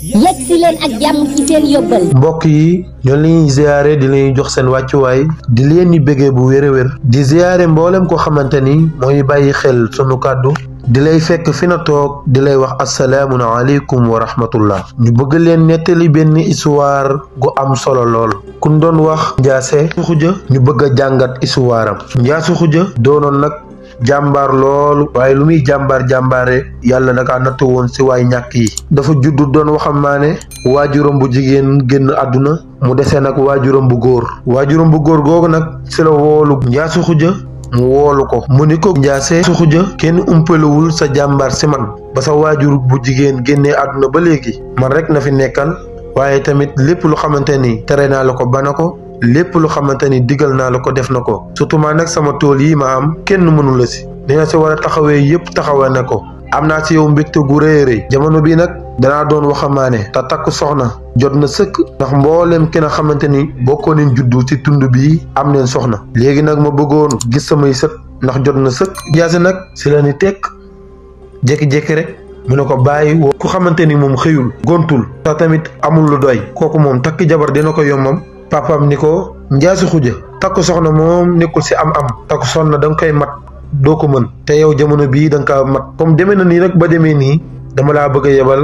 yegg si leen ak jàmm ci seen yóbbal. mbokk yi ñoo leen ziaré di leen jox seen wàccuwaay di leen ni bëggee bu wér a wér di ziaré mboolem ko xamante ni mooy bàyyi xel sunu kàddu di lay fekk fi na toog di lay wax assalaamu aleykum wa rahmatullah ñu bëgg leen nettali benn histoire gu am solo lool kun doon wax Njaase Xuja ñu bëgg a jàngat histoire am Njaase Xuja doonoon nag jàmbaar loolu waaye lu muy jàmbaare yàlla naka natt woon si waay ñàkk yi dafa juddu doon waxambaane waajuram bu jigéen génn àdduna mu desee nag waajuram bu góor googu nag si la woolu Njaase Xuja mu woolu ko mu ni ko Njaase Xuja kenn umpalewul sa jàmbaar si man ba sa waajur bu jigéen génnee àdduna ba léegi man rek na fi nekkal waaye tamit lépp lu xamante ni tere naa la ko bana ko lépp lu xamante ni digal naa la ko def na ko surtout maa nag sama tool yi ma am kenn mënu la si dina si war a taxawee yépp taxawee na ko am naa si yow mbégte gu rëy rëy jamono bii nag danaa doon waxambaane te takk soxna jot na sëkk ndax mboolem ki nga xamante ni bokkoo neen juddu ci tund bii am neen soxna léegi nag ma bëggoon gis samay sët ndax jot na sëkk Njaase nag si la ni tekk jékki-jékki rek mu ne ko bàyyi woo ku xamante ni moom xëyul gontul te tamit amul lu doy kooku moom takk jabar dina ko yombam papam ni ko Njaase Xuja takk soxna moom nekkul si am-am takk soxna da nga koy mat doo ko mën te yow jamono bii da nga kaa mat comme demee na nii nag ba demee nii dama laa bëgg a yebal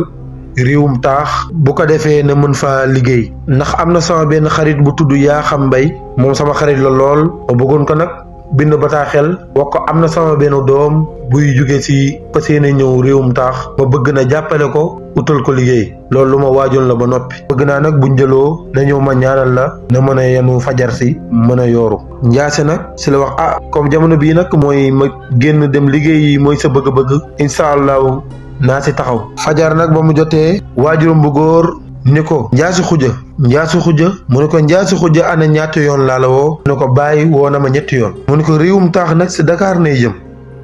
réewum taax bu ko defee na mën faa liggéey ndax am na sama benn xarit bu tudd Yakham Mbaye moom sama xarit la lool ma bëggoon ko nag bind bataaxel wax ko am na sama benn doom buy jóge ci passé na ñëw réewum taax ma bëgg na jàppale ko utal ko liggéey loolu lu ma waajoon la ba noppi bëgg naa nag bu njëloo na ñëw ma ñaanal la na mën a yenu fajar si mën a yooru Njaase nag si la wax comme jamono bii nag mooy ma génn dem liggéey yi mooy sa bëgg-bëgg incha allahu naa si taxaw fajar nag ba mu jotee waajuram bu góor ni ko Njaase Xuja mu ne ko Njaase Xuja ana ñaata yoon laa la woo mu ne ko bàyyi woo na ma ñetti yoon mu ne ko réewum taax nag si Dakar nay jëm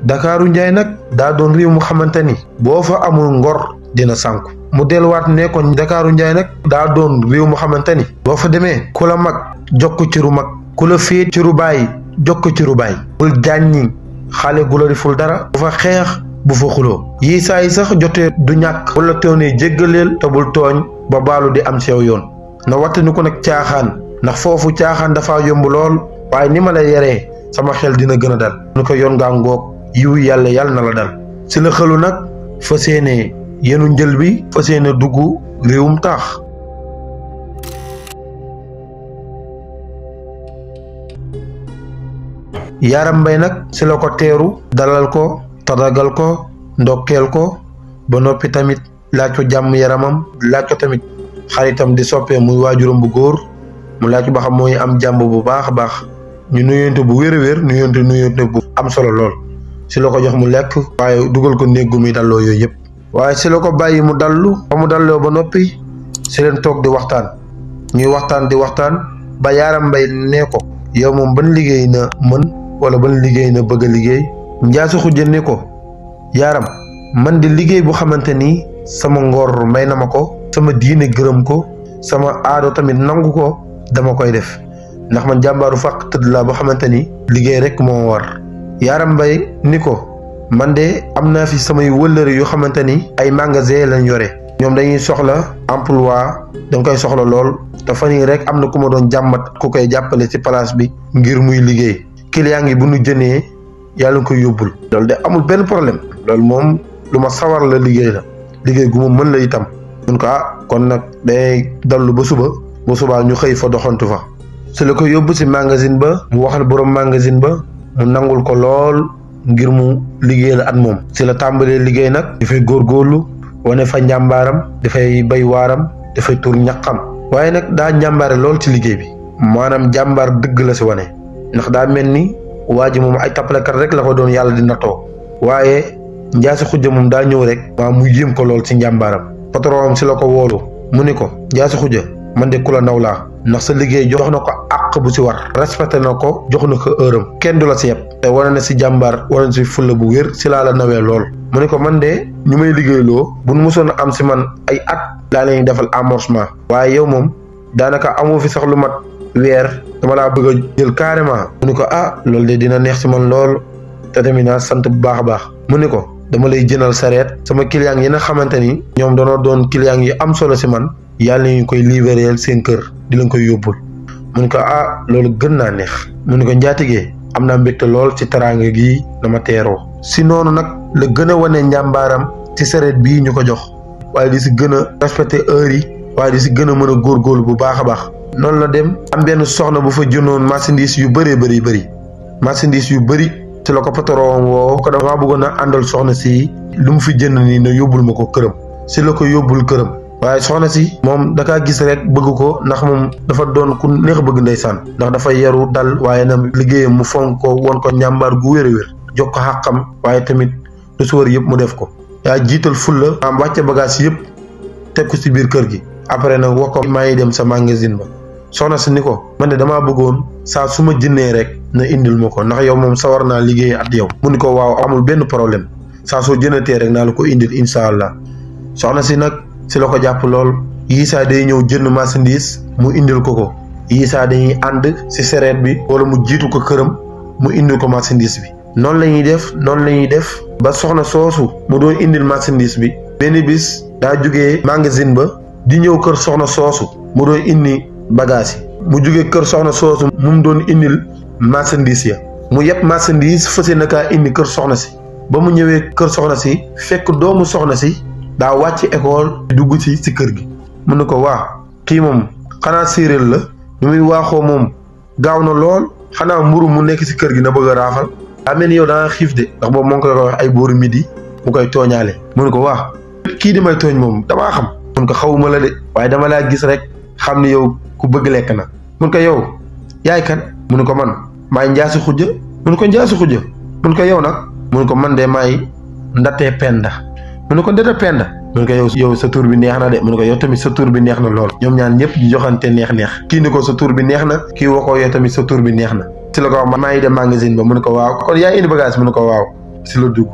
Dakaaru Njaay nag daa doon réew mu xamante ni boo fa amul ngor dina sànku mu delluwaat ne ko Dakaaru Njaay nag daa doon réew mu xamante ni boo fa demee ku la mag jox ko ciru mag ku la féet ciru baay jox ko ciru baay bul jàññi xale gu la deful dara bu fa xeex bu fa xuloo yii saa yi sax jotee du ñàkk wala toonee jéggaleel te bul tooñ ba baalu di am sew yoon na wattani ko nag caaxaan ndax foofu caaxaan dafa yomb lool waaye ni ma la yaree sama xel dina gën a dal nu ko yoon ngaa ngoog yiwu yàlla na la dal si la xelu nag fa séenee yenu njël bi fa séene dugg réewum taax Yaram Mbay nag si la ko teeru dalal ko tadagal ko ndokkeel ko ba noppi tamit laaj ko jàmm yaramam laaj ko tamit xaritam di soppee muy waajuram bu góor mu laaj ko ba xam mooy am jàmm bu baax a baax ñu nuyonte bu wér a wér nuyonte bu am solo lool si la ko jox mu lekk waaye dugal ko néeg gu muy dalloo yooyu yëpp waaye si la ko bàyyi mu dallu ba mu dalloo ba noppi si leen toog di waxtaan ñuy waxtaan di waxtaan ba Yaram Mbay nee ko yow moom ban liggéey na mën wala ban liggéey na bëgg a liggéey Njaase Xuja ne ko Yaram man di liggéey bu xamante ni sama ngor may na ma ko sama diine gërëm ko sama aado tamit nangu ko dama koy def ndax man jàmbaaru fàq tëdd laa ba xamante ni liggéey rek moo war Yaram Mbay ni ko man de am naa fi samay wëllëre yu xamante ni ay magasin lañ yore ñoom dañuy soxla emploi danga koy soxla lool te fan yii rek am na ku ma doon jàmbat ku koy jàppale ci place bi ngir muy liggéey client yi bu nu jënee yàlla nga koy yóbbul loolu de amul benn problème loolu moom lu ma sawar la liggéey gu ma mën la itam mun ko kon nag day dallu ba subaa ñu xëy fa doxantu fa su la ko yóbbu si magasin ba mu waxal borom magasin ba mu nangul ko lool ngir mu liggéeyal at moom si la tàmbalee liggéey nag dafay góorgóorlu wane fa njàmbaaram dafay bay waaram dafay tur ñaqam waaye nag daa njàmbaare lool ci liggéey bi maanaam jàmbaar dëgg la si wane ndax daa mel ni waa ji moom ay tappalekat rek la ko doon yàlla di nattoo waaye Njaase Xuja moom daa ñëw rek waa mu yéem ko lool ci njàmbaaram patron am si la ko woolu mu ni ko Njaase Xuja man de ku la naw laa ndax sa liggéey jox na ko àq bu si war respecté na ko jox na ko heuram kenn du la si yeb te wane na si jàmbaar wane na si fulla bu wér si laa la nawee lool mu ni ko man de ñu may liggéeyloo bu nu mosoon a am si man ay at laa leen defal amorcement waaye yow moom daanaka amoo fi sax lu mat weer dama laa bëgg a jël carrément mu ni ko loolu de dina neex si man lool te tamit naa sant bu baax a baax mu ni ko dama lay jënal sareet sama client yi nga xamante ni ñoom danoo doon client yi am solo si man yàlla ñu koy libérer seen kër di leen koy yóbbul mu ne ko loolu gën naa neex mu ne ko njaatigee am naa mbégte lool ci teraanga gi dama teeroo si noonu nag la gën a wane njàmbaaram ci sareet bii ñu ko jox waaye di si gën a respecté heure yi waaye di si gën a mën a góorgóorlu bu baax a baax noonu la dem am benn soxna bu fa jëndoon marchandise yu bëree bëri marchandise yu bëri ci la ko patron woo ko dama bëggoon a àndal soxna si lu mu fi jënd nii ne yóbbul ma ko këram si la ko yóbbul këram waaye soxna si moom dakaa gis rek bëgg ko ndax moom dafa doon ku neex bëgg ndeysaan ndax dafa yaru dal waaye nag liggéeyam mu fonk ko won ko njàmbaar gu wér a wér jox ko xàqam waaye tamit lu si war yëpp mu def ko yaa jiital fulla am wàcce bagage yëpp teg ko si biir kër gi après nag wax ko maa ngi dem sa magasin ba soxna si ni ko man de damaa bëggoon saa su ma jënnee rek na indil ma ko ndax yow moom sawar naa liggéey at yow mu ni ko waaw amul benn problème saa soo jënatee rek naa la ko indil incha allah soxna si nag si la ko jàpp lool yiisaa day ñëw jënd marchandise mu indil ko yiisaa dañuy ànd si sereet bi wala mu jiitu ko këram mu indil ko marchandise bi noonu la ñuy def ba soxna soosu mu doon indil marchandise bi benn bis daa jógee magasin ba di ñëw kër soxna soosu mu doon indi bagage yi mu jógee kër soxna soosu mu doon indil marchandise ya mu yëpp marchandise fas yéene kaa indi kër soxna si ba mu ñëwee kër soxna si fekk doomu soxna si daa wàcc école dugg si kër gi mu ne ko waa kii moom xanaa séeréer la ñu muy waaxoo moom gaaw na lool xanaa mburu mu nekk si kër gi na bëgg a raafal daa mel ni yow daa xiif de ndax boobu moo ngi koy wax ay booru midi mu koy tooñaale mu ne ko waa kii di may tooñ moom damaa xam mun ko xawuma la de waaye dama laa gis rek xam ni yow ku bëgg lekk na mun ko yow yaay kan mu ne ko man maay njaasi xujja mu ne ko njaasi xujja mun ko yow nag mu ne ko man de maay ndatee penda mu ne ko ndate penda mu ne ko yow sa tur bi neex na de mu ne ko yow tamit sa tur bi neex na lool ñoom ñaan ñëpp di joxante neex kii ni ko sa tur bi neex na kii waxoo yow tamit sa tur bi neex na si la ko wax maa ngi dem magasin ba mu ne ko waaw kon yaa indi bagage mu ne ko waaw si la dugg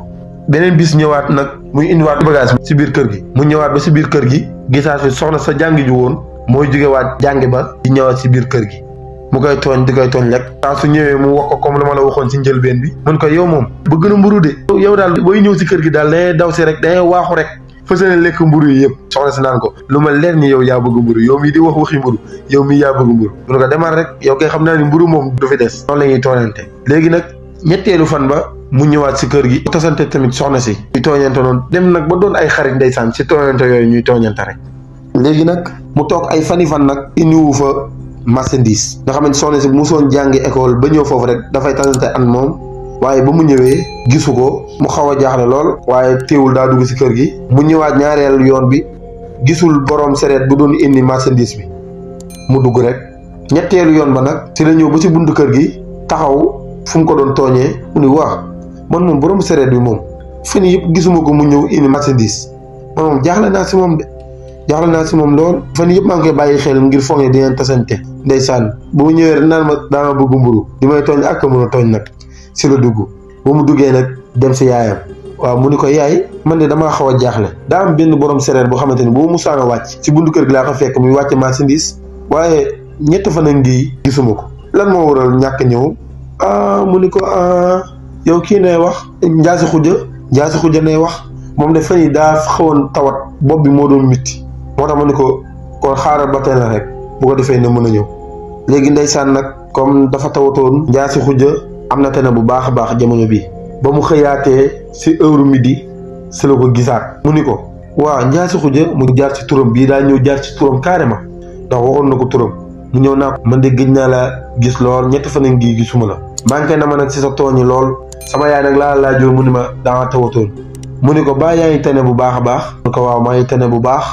beneen bis ñëwaat nag muy indiwaat bagage si biir kër gi mu ñëwaat ba si biir kër gi gisaat fi soxna sa jàngi ju woon mooy jógewaat jàngi ba di ñëwaat si biir kër gi mu koy tooñ di koy tooñ rek saa su ñëwee mu wax ko comme lu ma la waxoon si njëlbeen bi mun ko yow moom bëgg na mburu de yow daal booy ñëw si kër gi daal dangay daw si rek dangay waaxu rek fas yéene lekk mburu yi yëpp soxna si naan ko lu ma leer ni yow yaa bëgg mburu yow mii di wax waxi mburu yow mii yaa bëgg mburu mun ko demal rek yow kay xam naa ni mburu moom du fi des noonu la ñuy tooñante léegi nag ñetteelu fan ba mu ñëwaat si kër gi tasante tamit soxna si ñuy tooñante noonu dem nag ba doon ay xarit ndeysaan si tooñante yooyu ñuy tooñante rek léegi nag mu toog ay fan nag indiwu fa marchandise nga xamante soxna si musoon jàngi école ba ñëw foofu rek dafay tasante an moom waaye ba mu ñëwee gisu ko mu xaw a jaaxle lool waaye teewul daa dugg si kër gi mu ñëwaat ñaareelu yoon bi gisul borom sereet bu doon indi marchandise bi mu dugg rek ñetteelu yoon ba nag si la ñëw ba si buntu kër gi taxaw fu mu ko doon tooñee mu ni waa man moom borom sereet bi moom fan yëpp gisuma ko mu ñëw indi marchandise man moom jaaxle naa si moom de jaaxle naa si moom lool fan yëpp maa ngi koy bàyyi xel ngir foog ne dinañ tasante ndeysaan bu mu ñëwee rek naan ma daama bëgg mburu di may tooñ ak mën a tooñ nag si la dugg ba mu duggee nag dem si yaayam waaw mu ni ko yaay man de damaa xaw a jaaxle daa am benn borom sereet boo xamante ni boo musaan a wàcc si buntu kër gi laa ko fekk muy wàcc marchandise waaye ñett fan a ngi gisuma ko lan moo waral ñàkk ñëw mu ni ko yow kii nay wax njaasi xujja nay wax moom de fan yi daa xawoon tawat bopp bi moo doon mitti moo tax ma ni ko kon xaaral ba tey la rek bu ko defee ne mën a ñëw léegi ndeysaan nag comme dafa tawatoon njaasi xujja am na tane bu baax a baax jamono bi ba mu xëyaatee si heure midi si la ko gisaat mu ni ko waa njaasi xujja mu jaar ci turam bii daa ñëw jaar ci turam carrément ndax waxoon na ko turam mu ñëw naa ko man de gëj naa la gis lool ñetti fan ngi gisuma la manqué na ma nag si sa tooñi lool sama yaay nag laa laajoo mu ni ma daa tawatoon mu ni ko baa yaa ngi tane bu baax a baax mu ko waaw maa ngi tane bu baax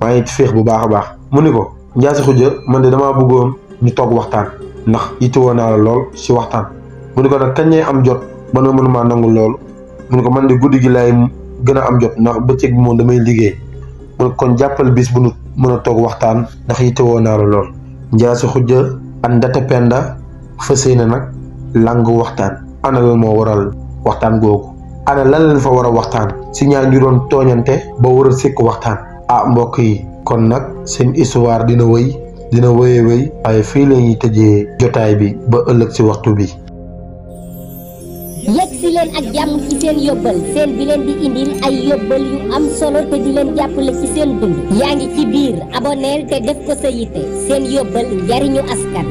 maa ngi féex bu baax a baax mu ni ko njaasi xujja man de damaa bëggoon ñu toog waxtaan ndax yittewoo naa la lool si waxtaan mu ni ko nag kañ lay am jot ba nga mënumaa nangu lool mu ni ko man de guddi gi laay gën a am jot ndax bëccëg bi moom damay liggéey mu ne kon jàppal bis bu nu mën a toog waxtaan ndax yittewoo naa la lool njaasi xujja ak ndate penda fas yéene nag langu waxtaan ana lan moo waral waxtaan googu ana lan lañ fa war a waxtaan si ñaar ñu doon tooñante ba war a sekk waxtaan mbokk yi kon nag seen histoire dina wëyee waaye fii la ñuy tëjee jotaay bi ba ëllëg si waxtu bi yegg si leen ak jàmm ci seen yóbbal seen bi leen di indil ay yóbbal yu am solo te di leen jàppale ci seen dund yaa ngi ci biir aboneel te def ko sa yitte seen yóbbal njariñu askan